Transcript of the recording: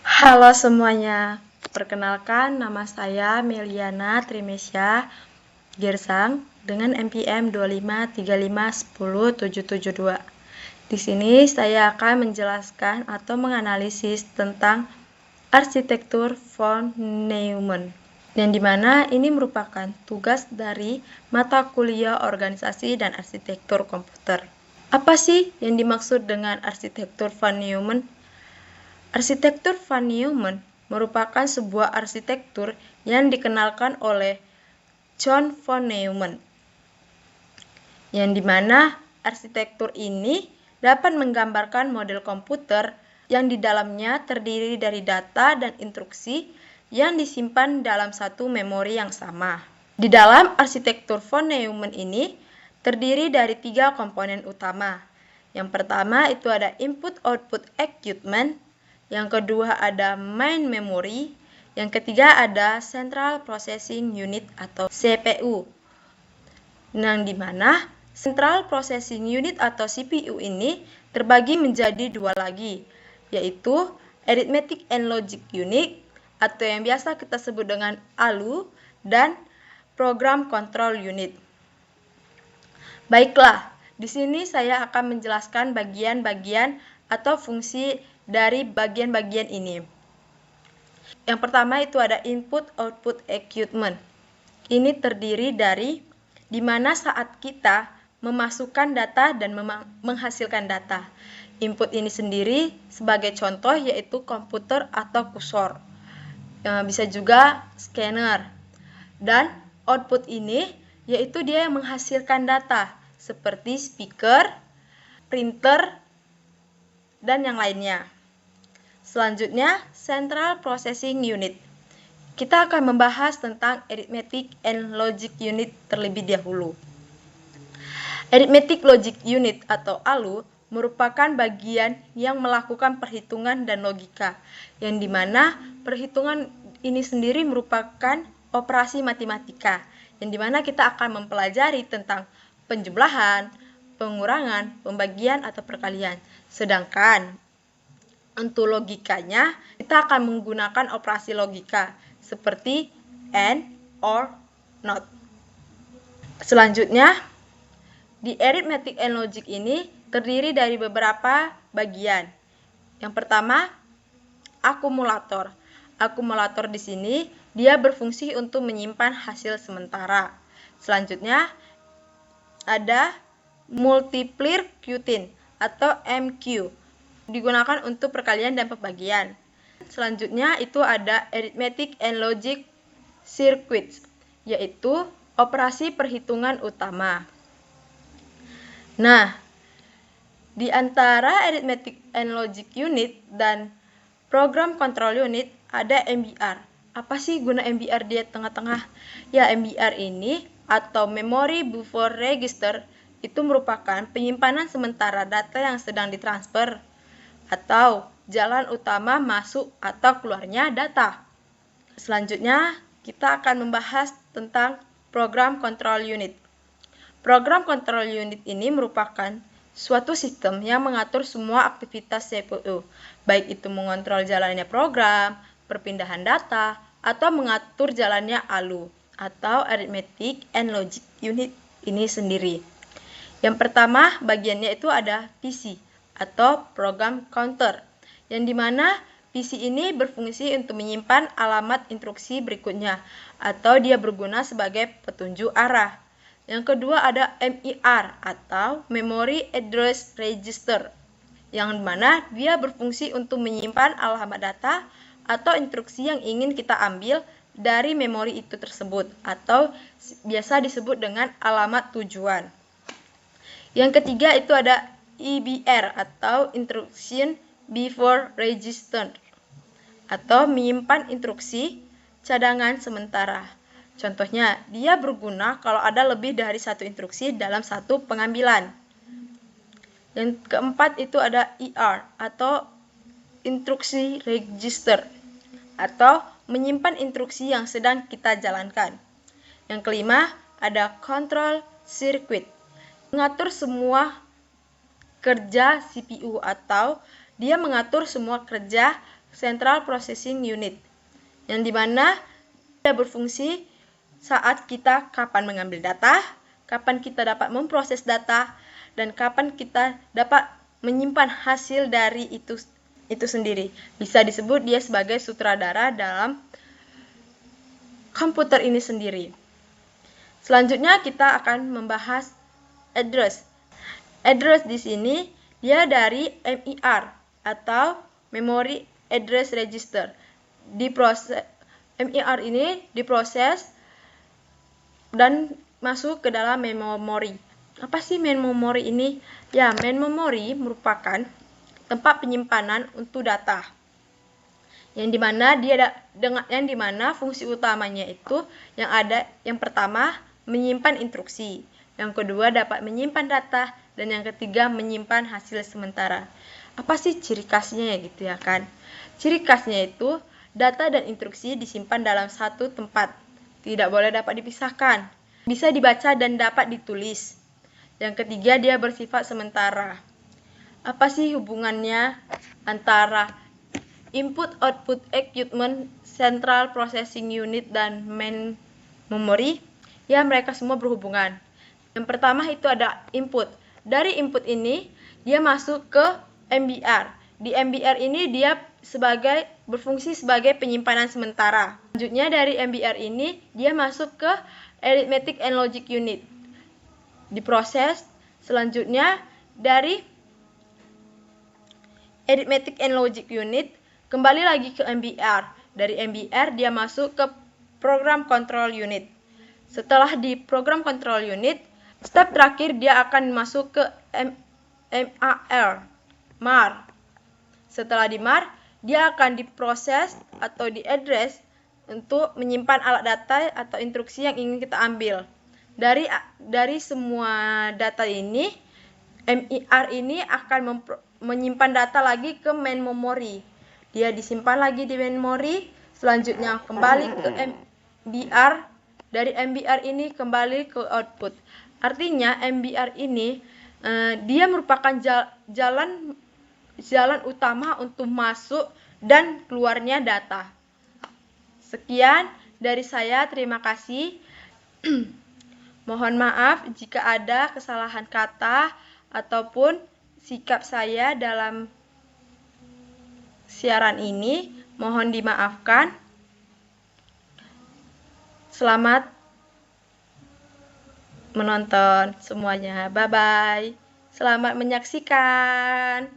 Halo semuanya, perkenalkan nama saya Meliana Trimesya Gersang dengan NPM 253510772. Di sini saya akan menjelaskan atau menganalisis tentang arsitektur von Neumann, yang dimana ini merupakan tugas dari mata kuliah organisasi dan arsitektur komputer. Apa sih yang dimaksud dengan arsitektur von Neumann? Arsitektur von Neumann merupakan sebuah arsitektur yang dikenalkan oleh John von Neumann, yang dimana arsitektur ini dapat menggambarkan model komputer yang di dalamnya terdiri dari data dan instruksi yang disimpan dalam satu memori yang sama. Di dalam arsitektur von Neumann ini terdiri dari 3 komponen utama. Yang pertama itu ada input-output equipment, yang kedua ada main memory, yang ketiga ada central processing unit atau CPU. Yang dimana central processing unit atau CPU ini terbagi menjadi 2 lagi, yaitu arithmetic and logic unit atau yang biasa kita sebut dengan ALU dan program control unit. Baiklah, di sini saya akan menjelaskan bagian-bagian atau fungsi dari bagian-bagian ini. Yang pertama itu ada input-output equipment. Ini terdiri dari dimana saat kita memasukkan data dan menghasilkan data. Input ini sendiri sebagai contoh yaitu komputer atau kursor. Bisa juga scanner. Dan output ini yaitu dia yang menghasilkan data seperti speaker, printer, dan yang lainnya. Selanjutnya, Central Processing Unit. Kita akan membahas tentang Arithmetic and Logic Unit terlebih dahulu. Arithmetic Logic Unit atau ALU merupakan bagian yang melakukan perhitungan dan logika, yang dimana perhitungan ini sendiri merupakan operasi matematika, yang dimana kita akan mempelajari tentang penjumlahan, pengurangan, pembagian, atau perkalian. Sedangkan untuk logikanya, kita akan menggunakan operasi logika seperti and, or, not. Selanjutnya, di Arithmetic and Logic ini terdiri dari beberapa bagian. Yang pertama, akumulator. Akumulator di sini dia berfungsi untuk menyimpan hasil sementara. Selanjutnya, ada multiplier qubit atau MQ, digunakan untuk perkalian dan pembagian. Selanjutnya itu ada arithmetic and logic circuits, yaitu operasi perhitungan utama. Nah, di antara arithmetic and logic unit dan program control unit ada MBR. Apa sih guna MBR di tengah-tengah? Ya, MBR ini atau memory buffer register itu merupakan penyimpanan sementara data yang sedang ditransfer atau jalan utama masuk atau keluarnya data. Selanjutnya, kita akan membahas tentang program control unit. Program control unit ini merupakan suatu sistem yang mengatur semua aktivitas CPU, baik itu mengontrol jalannya program, perpindahan data, atau mengatur jalannya ALU atau Arithmetic and Logic Unit ini sendiri. Yang pertama, bagiannya itu ada PC atau program counter, yang dimana PC ini berfungsi untuk menyimpan alamat instruksi berikutnya, atau dia berguna sebagai petunjuk arah. Yang kedua ada MIR atau Memory Address Register, yang mana dia berfungsi untuk menyimpan alamat data atau instruksi yang ingin kita ambil dari memori itu tersebut, atau biasa disebut dengan alamat tujuan. Yang ketiga itu ada IBR atau Instruction Before Register, atau menyimpan instruksi cadangan sementara. Contohnya, dia berguna kalau ada lebih dari satu instruksi dalam satu pengambilan. Yang keempat itu ada ER atau Instruksi Register, atau menyimpan instruksi yang sedang kita jalankan. Yang kelima ada Control Circuit, mengatur semua kerja CPU atau dia mengatur semua kerja Central Processing Unit, yang dimana dia berfungsi saat kita kapan mengambil data, kapan kita dapat memproses data, dan kapan kita dapat menyimpan hasil dari itu sendiri. Bisa disebut dia sebagai sutradara dalam komputer ini sendiri. Selanjutnya kita akan membahas address. Address di sini dia dari MIR atau Memory Address Register. MIR ini diproses dan masuk ke dalam main memory. Apa sih main memory ini? Ya, main memory merupakan tempat penyimpanan untuk data. Yang dimana fungsi utamanya itu yang pertama menyimpan instruksi, yang kedua dapat menyimpan data, dan yang ketiga menyimpan hasil sementara. Apa sih ciri khasnya ya gitu ya kan? Ciri khasnya itu data dan instruksi disimpan dalam satu tempat, tidak boleh dapat dipisahkan, bisa dibaca dan dapat ditulis. Yang ketiga dia bersifat sementara. Apa sih hubungannya antara Input-Output Equipment, Central Processing Unit, dan Main Memory? Ya, mereka semua berhubungan. Yang pertama itu ada input. Dari input ini, dia masuk ke MBR. Di MBR ini dia berfungsi sebagai penyimpanan sementara. Selanjutnya dari MBR ini, dia masuk ke Arithmetic and Logic Unit. Diproses. Selanjutnya dari Arithmetic and Logic Unit, kembali lagi ke MBR. Dari MBR dia masuk ke Program Control Unit. Setelah di Program Control Unit, step terakhir dia akan masuk ke MAR. Setelah di MAR, dia akan diproses atau diaddress untuk menyimpan alat data atau instruksi yang ingin kita ambil. Dari semua data ini, MIR ini akan menyimpan data lagi ke main memory. Dia disimpan lagi di main memory, selanjutnya kembali ke MBR. Dari MBR ini kembali ke output. Artinya MBR ini dia merupakan jalan utama untuk masuk dan keluarnya data. Sekian dari saya, terima kasih. Mohon maaf jika ada kesalahan kata ataupun sikap saya dalam siaran ini, mohon dimaafkan. Selamat menonton semuanya. Bye-bye. Selamat menyaksikan.